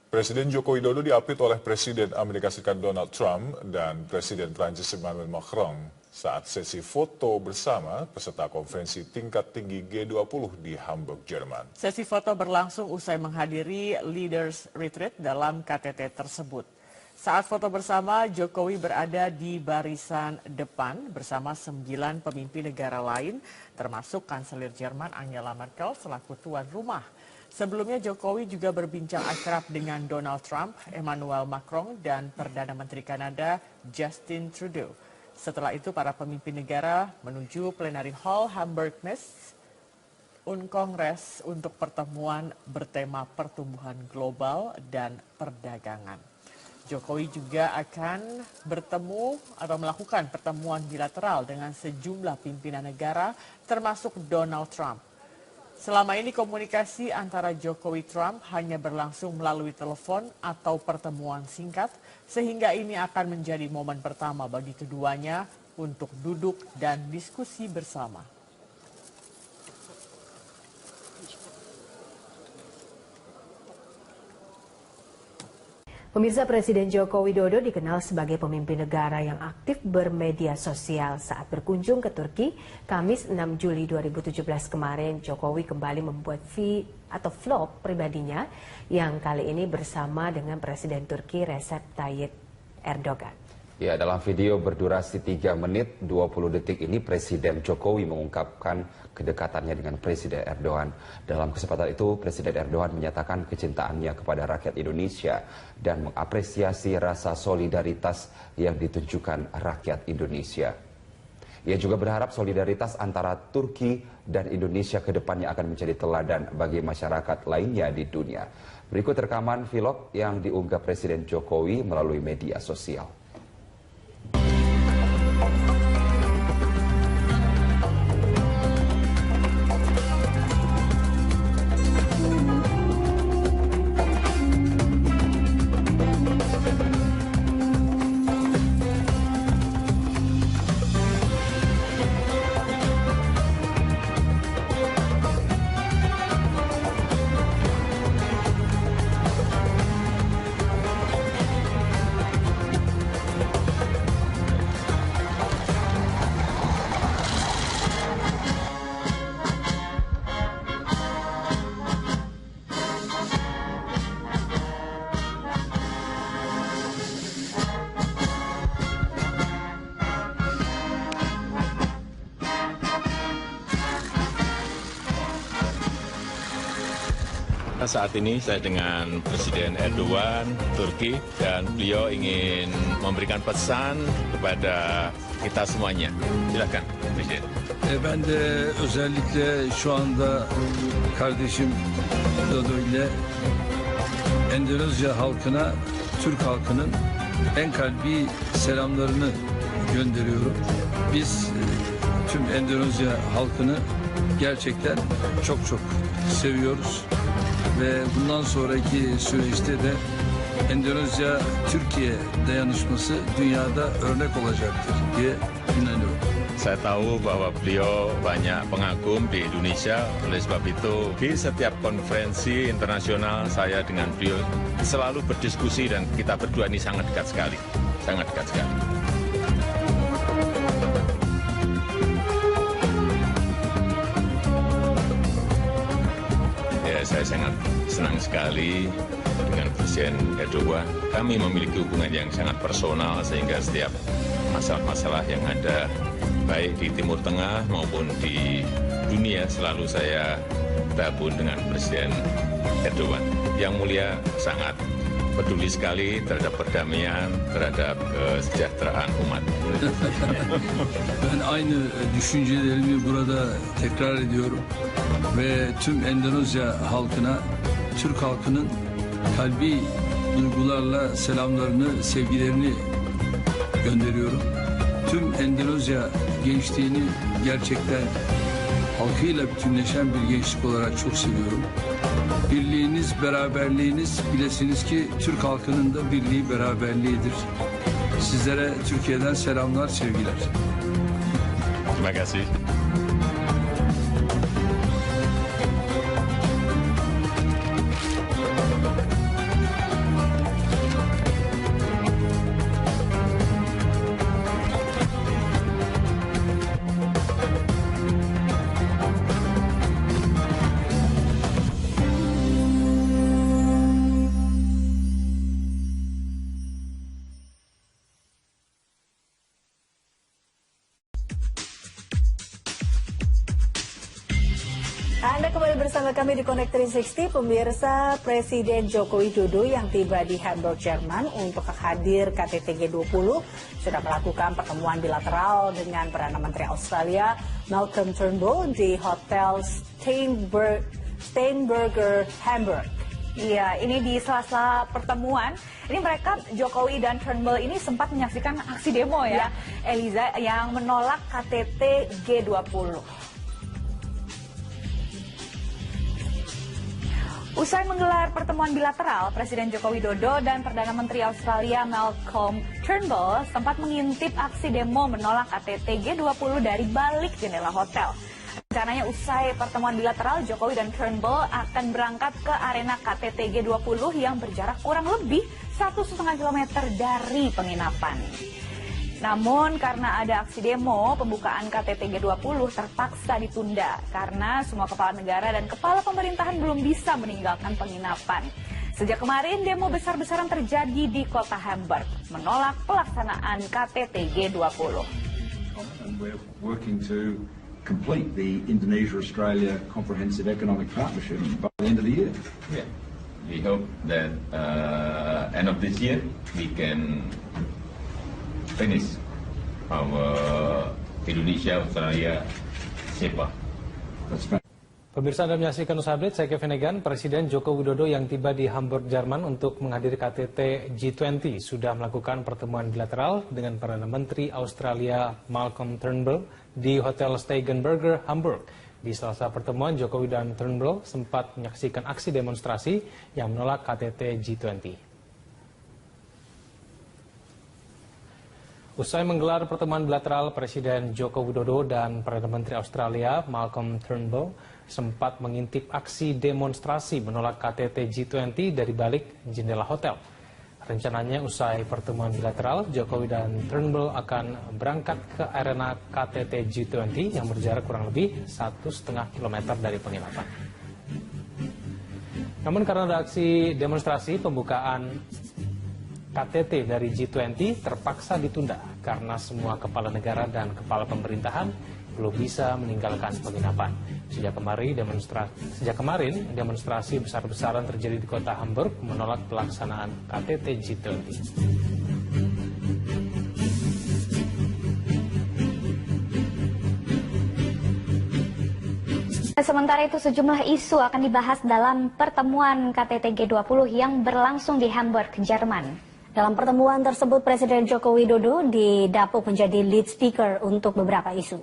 Presiden Joko Widodo diapit oleh Presiden Amerika Serikat Donald Trump dan Presiden Prancis Emmanuel Macron saat sesi foto bersama peserta konferensi tingkat tinggi G20 di Hamburg, Jerman. Sesi foto berlangsung usai menghadiri Leaders Retreat dalam KTT tersebut. Saat foto bersama, Jokowi berada di barisan depan bersama 9 pemimpin negara lain, termasuk Kanselir Jerman Angela Merkel selaku tuan rumah. Sebelumnya Jokowi juga berbincang akrab dengan Donald Trump, Emmanuel Macron, dan Perdana Menteri Kanada Justin Trudeau. Setelah itu para pemimpin negara menuju Plenary Hall Hamburg Messe Unkongres untuk pertemuan bertema pertumbuhan global dan perdagangan. Jokowi juga akan bertemu atau melakukan pertemuan bilateral dengan sejumlah pimpinan negara termasuk Donald Trump. Selama ini komunikasi antara Jokowi-Trump hanya berlangsung melalui telepon atau pertemuan singkat, sehingga ini akan menjadi momen pertama bagi keduanya untuk duduk dan diskusi bersama. Pemirsa, Presiden Joko Widodo dikenal sebagai pemimpin negara yang aktif bermedia sosial. Saat berkunjung ke Turki, Kamis 6 Juli 2017 kemarin, Jokowi kembali membuat vlog pribadinya yang kali ini bersama dengan Presiden Turki Recep Tayyip Erdogan. Ya, dalam video berdurasi 3 menit 20 detik ini, Presiden Jokowi mengungkapkan kedekatannya dengan Presiden Erdogan. Dalam kesempatan itu, Presiden Erdogan menyatakan kecintaannya kepada rakyat Indonesia dan mengapresiasi rasa solidaritas yang ditunjukkan rakyat Indonesia. Ia juga berharap solidaritas antara Turki dan Indonesia ke depannya akan menjadi teladan bagi masyarakat lainnya di dunia. Berikut rekaman vlog yang diunggah Presiden Jokowi melalui media sosial. Saat ini saya dengan Presiden Erdogan, Turki, dan beliau ingin memberikan pesan kepada kita semuanya. Silakan, Presiden. Ben de özellikle şu anda kardeşim Dodo ile Endonezya halkına, Türk halkının en kalbi selamlarını gönderiyorum. Biz tüm Endonezya halkını gerçekten çok seviyoruz. Ve bundan sonraki süreçte de Endonezya-Türkiye dayanışması dünyada örnek olacaktır diye inanıyorum. Saya tahu bahwa beliau banyak pengagum di Indonesia, oleh sebab itu di setiap konferensi internasional saya dengan beliau selalu berdiskusi dan kita berdua ini sangat dekat sekali, sangat dekat sekali. Saya sangat senang sekali dengan Presiden Erdogan. Kami memiliki hubungan yang sangat personal sehingga setiap masalah-masalah yang ada baik di Timur Tengah maupun di dunia selalu saya bergabung dengan Presiden Erdogan. Yang mulia sangat peduli sekali terhadap perdamaian, terhadap kesejahteraan umat. Ben aynı düşüncelerimi burada tekrar ediyorum ve tüm Endonezya halkına, Türk halkının kalbi duygularla selamlarını, sevgilerini gönderiyorum. Tüm Endonezya gençliğini gerçekten halkıyla bütünleşen bir gençlik olarak çok seviyorum. Birliğiniz, beraberliğiniz, bilesiniz ki Türk halkının da birliği, beraberliğidir. Sizlere Türkiye'den selamlar, sevgiler. Terima kasih. bersama kami di Connect 360, pemirsa. Presiden Joko Widodo yang tiba di Hamburg, Jerman untuk hadir KTT G20 sudah melakukan pertemuan bilateral dengan Perdana Menteri Australia Malcolm Turnbull di Hotel Steinberger, Hamburg. Iya, ini di sela-sela pertemuan, ini mereka Jokowi dan Turnbull ini sempat menyaksikan aksi demo ya, Eliza, yang menolak KTT G20. Usai menggelar pertemuan bilateral, Presiden Joko Widodo dan Perdana Menteri Australia Malcolm Turnbull sempat mengintip aksi demo menolak KTT G20 dari balik jendela hotel. Rencananya usai pertemuan bilateral, Jokowi dan Turnbull akan berangkat ke arena KTT G20 yang berjarak kurang lebih 1,5 km dari penginapan. Namun karena ada aksi demo, pembukaan KTT G20 terpaksa ditunda karena semua kepala negara dan kepala pemerintahan belum bisa meninggalkan penginapan. Sejak kemarin, demo besar-besaran terjadi di kota Hamburg menolak pelaksanaan KTT G20. And we're working to complete the Indonesia-Australia Comprehensive Economic Partnership by the end of the year. Yeah. We hope that end of this year we can finish our Indonesia-Australia SEPA. Pemirsa, Anda menyaksikan News Update, saya Kevin Egan. Presiden Joko Widodo yang tiba di Hamburg, Jerman untuk menghadiri KTT G20 sudah melakukan pertemuan bilateral dengan Perdana Menteri Australia Malcolm Turnbull di Hotel Steigenberger, Hamburg. Di sela-sela pertemuan, Jokowi dan Turnbull sempat menyaksikan aksi demonstrasi yang menolak KTT G20. Usai menggelar pertemuan bilateral, Presiden Joko Widodo dan Perdana Menteri Australia Malcolm Turnbull sempat mengintip aksi demonstrasi menolak KTT G20 dari balik jendela hotel. Rencananya usai pertemuan bilateral, Jokowi dan Turnbull akan berangkat ke arena KTT G20 yang berjarak kurang lebih 1,5 km dari penginapan. Namun karena ada aksi demonstrasi, pembukaan KTT dari G20 terpaksa ditunda karena semua kepala negara dan kepala pemerintahan belum bisa meninggalkan penginapan. Sejak kemarin, demonstrasi besar-besaran terjadi di kota Hamburg menolak pelaksanaan KTT G20. Sementara itu, sejumlah isu akan dibahas dalam pertemuan KTT G20 yang berlangsung di Hamburg, Jerman. Dalam pertemuan tersebut, Presiden Joko Widodo didapuk menjadi lead speaker untuk beberapa isu.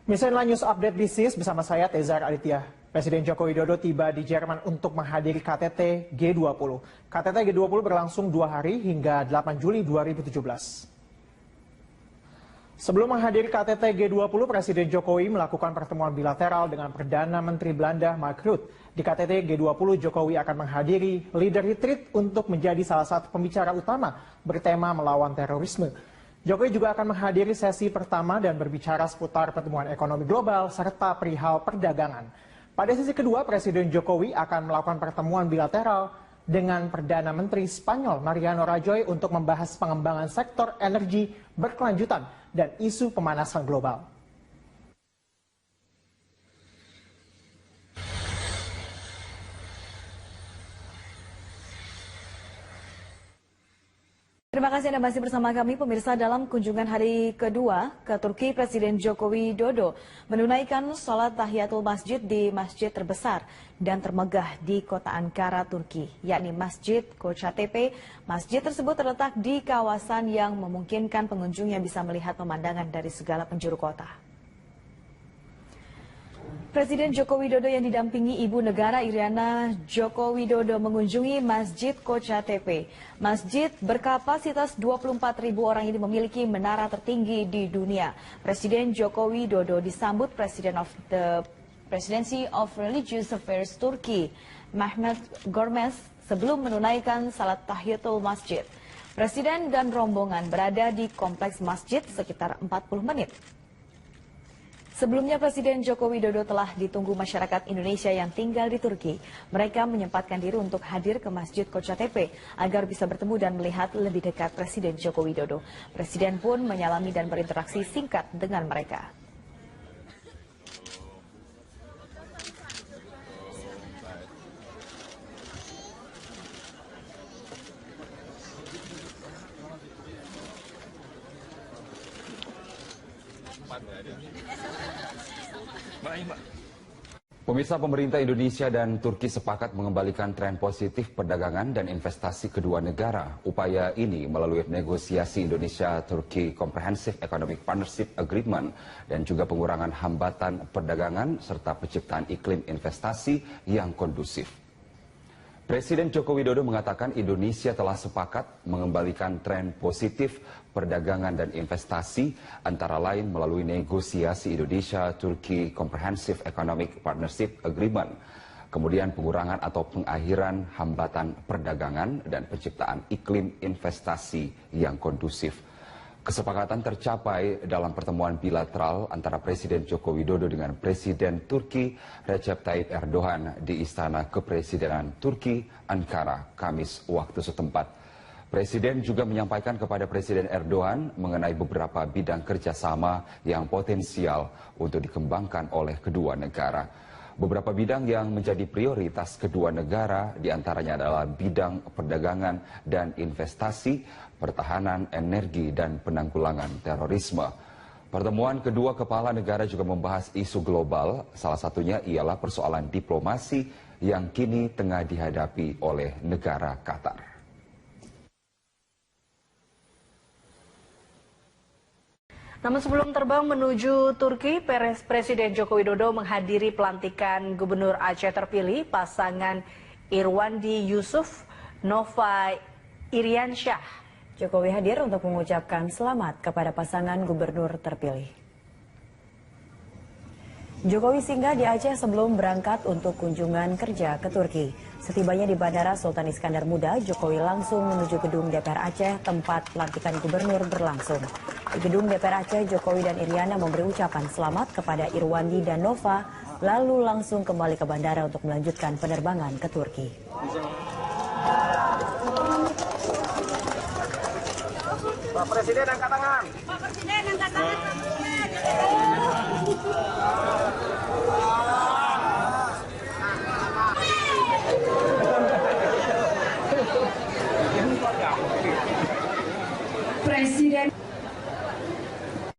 Misalnya News Update Bisnis bersama saya Tezar Aditya. Presiden Joko Widodo tiba di Jerman untuk menghadiri KTT G20. KTT G20 berlangsung 2 hari hingga 8 Juli 2017. Sebelum menghadiri KTT G20, Presiden Jokowi melakukan pertemuan bilateral dengan Perdana Menteri Belanda Mark Rutte. Di KTT G20, Jokowi akan menghadiri Leader Retreat untuk menjadi salah satu pembicara utama bertema melawan terorisme. Jokowi juga akan menghadiri sesi pertama dan berbicara seputar pertumbuhan ekonomi global serta perihal perdagangan. Pada sesi kedua, Presiden Jokowi akan melakukan pertemuan bilateral dengan Perdana Menteri Spanyol Mariano Rajoy untuk membahas pengembangan sektor energi berkelanjutan dan isu pemanasan global. Terima kasih Anda masih bersama kami, pemirsa. Dalam kunjungan hari kedua ke Turki, Presiden Joko Widodo menunaikan sholat tahiyatul masjid di masjid terbesar dan termegah di kota Ankara, Turki, yakni Masjid Kocatepe. Masjid tersebut terletak di kawasan yang memungkinkan pengunjungnya bisa melihat pemandangan dari segala penjuru kota. Presiden Joko Widodo yang didampingi Ibu Negara Iriana Joko Widodo mengunjungi Masjid Kocatepe. Masjid berkapasitas 24.000 orang ini memiliki menara tertinggi di dunia. Presiden Joko Widodo disambut Presiden of the Presidency of Religious Affairs Turki, Mehmet Görmez, sebelum menunaikan salat tahiyatul masjid. Presiden dan rombongan berada di kompleks masjid sekitar 40 menit. Sebelumnya Presiden Joko Widodo telah ditunggu masyarakat Indonesia yang tinggal di Turki. Mereka menyempatkan diri untuk hadir ke Masjid Kocatepe agar bisa bertemu dan melihat lebih dekat Presiden Joko Widodo. Presiden pun menyalami dan berinteraksi singkat dengan mereka. Pemirsa, pemerintah Indonesia dan Turki sepakat mengembalikan tren positif perdagangan dan investasi kedua negara. Upaya ini melalui negosiasi Indonesia-Turki Comprehensive Economic Partnership Agreement dan juga pengurangan hambatan perdagangan serta penciptaan iklim investasi yang kondusif. Presiden Joko Widodo mengatakan Indonesia telah sepakat mengembalikan tren positif perdagangan dan investasi antara lain melalui negosiasi Indonesia-Turki Comprehensive Economic Partnership Agreement, kemudian pengurangan atau pengakhiran hambatan perdagangan dan penciptaan iklim investasi yang kondusif. Kesepakatan tercapai dalam pertemuan bilateral antara Presiden Joko Widodo dengan Presiden Turki Recep Tayyip Erdogan di Istana Kepresidenan Turki, Ankara, Kamis waktu setempat. Presiden juga menyampaikan kepada Presiden Erdogan mengenai beberapa bidang kerjasama yang potensial untuk dikembangkan oleh kedua negara. Beberapa bidang yang menjadi prioritas kedua negara diantaranya adalah bidang perdagangan dan investasi, pertahanan, energi, dan penanggulangan terorisme. Pertemuan kedua kepala negara juga membahas isu global, salah satunya ialah persoalan diplomasi yang kini tengah dihadapi oleh negara Qatar. Namun sebelum terbang menuju Turki, Presiden Joko Widodo menghadiri pelantikan Gubernur Aceh terpilih pasangan Irwandi Yusuf Nova Iriansyah. Jokowi hadir untuk mengucapkan selamat kepada pasangan gubernur terpilih. Jokowi singgah di Aceh sebelum berangkat untuk kunjungan kerja ke Turki. Setibanya di Bandara Sultan Iskandar Muda, Jokowi langsung menuju gedung DPR Aceh tempat pelantikan gubernur berlangsung. Di gedung DPR Aceh, Jokowi dan Iriana memberi ucapan selamat kepada Irwandi dan Nova, lalu langsung kembali ke bandara untuk melanjutkan penerbangan ke Turki. Pak Presiden angkat tangan. Pak Presiden angkat tangan.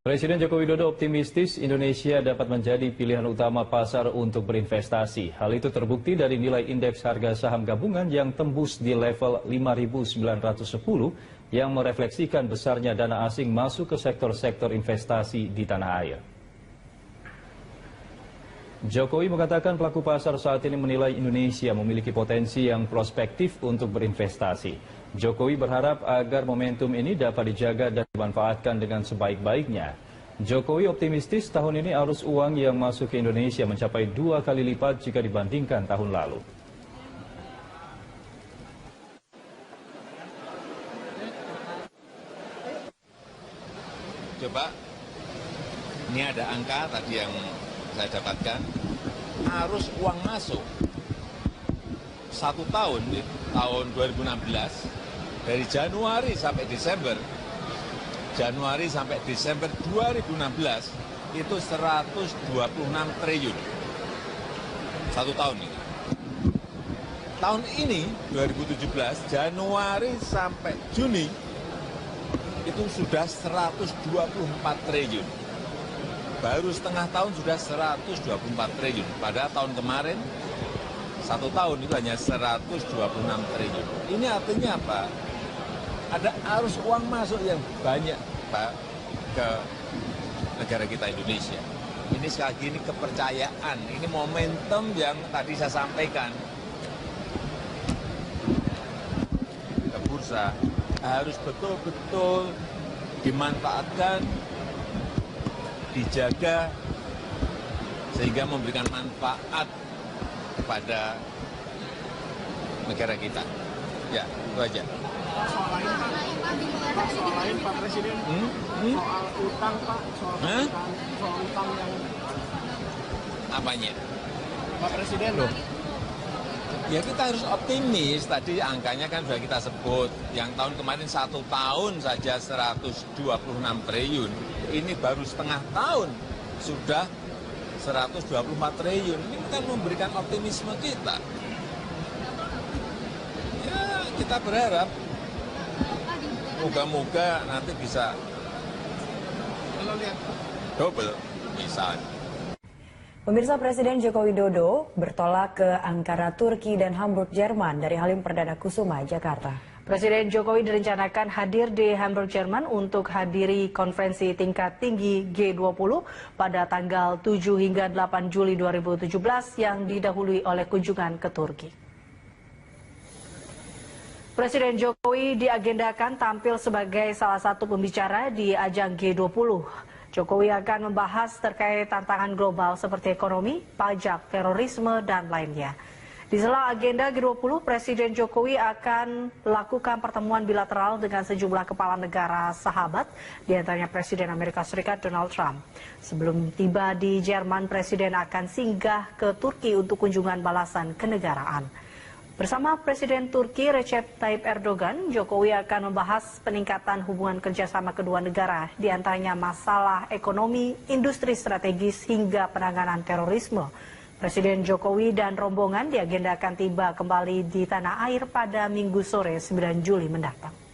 Presiden Joko Widodo optimistis Indonesia dapat menjadi pilihan utama pasar untuk berinvestasi. Hal itu terbukti dari nilai indeks harga saham gabungan yang tembus di level 5.910 yang merefleksikan besarnya dana asing masuk ke sektor-sektor investasi di tanah air. Jokowi mengatakan pelaku pasar saat ini menilai Indonesia memiliki potensi yang prospektif untuk berinvestasi. Jokowi berharap agar momentum ini dapat dijaga dan dimanfaatkan dengan sebaik-baiknya. Jokowi optimistis tahun ini arus uang yang masuk ke Indonesia mencapai 2 kali lipat jika dibandingkan tahun lalu. Coba, ini ada angka tadi yang saya dapatkan, arus uang masuk 1 tahun, di tahun 2016, dari Januari sampai Desember 2016, itu 126 triliun. 1 tahun ini. Tahun ini, 2017, Januari sampai Juni, itu sudah 124 triliun. Baru setengah tahun sudah 124 triliun. Pada tahun kemarin, 1 tahun itu hanya 126 triliun. Ini artinya apa? Ada arus uang masuk yang banyak, Pak, ke negara kita Indonesia. Ini sekali lagi ini kepercayaan, ini momentum yang tadi saya sampaikan. Ke bursa harus betul-betul dimanfaatkan, dijaga, sehingga memberikan manfaat kepada negara kita. Ya, itu aja. Soal lain Pak Presiden, soal utang Pak, soal utang yang... Apanya? Pak Presiden loh. Ya kita harus optimis, tadi angkanya kan sudah kita sebut, yang tahun kemarin 1 tahun saja 126 triliun, ini baru setengah tahun sudah 124 triliun, ini kan memberikan optimisme kita. Ya kita berharap, moga-moga nanti bisa double misalnya. Pemirsa, Presiden Joko Widodo bertolak ke Ankara, Turki dan Hamburg, Jerman dari Halim Perdana Kusuma, Jakarta. Presiden Jokowi direncanakan hadir di Hamburg, Jerman untuk hadiri konferensi tingkat tinggi G20 pada tanggal 7 hingga 8 Juli 2017 yang didahului oleh kunjungan ke Turki. Presiden Jokowi diagendakan tampil sebagai salah satu pembicara di ajang G20. Jokowi akan membahas terkait tantangan global seperti ekonomi, pajak, terorisme, dan lainnya. Di sela agenda G20, Presiden Jokowi akan melakukan pertemuan bilateral dengan sejumlah kepala negara sahabat, di antaranya Presiden Amerika Serikat Donald Trump. Sebelum tiba di Jerman, Presiden akan singgah ke Turki untuk kunjungan balasan kenegaraan. Bersama Presiden Turki Recep Tayyip Erdogan, Jokowi akan membahas peningkatan hubungan kerjasama kedua negara, di antaranya masalah ekonomi, industri strategis, hingga penanganan terorisme. Presiden Jokowi dan rombongan diagendakan tiba kembali di tanah air pada Minggu sore 9 Juli mendatang.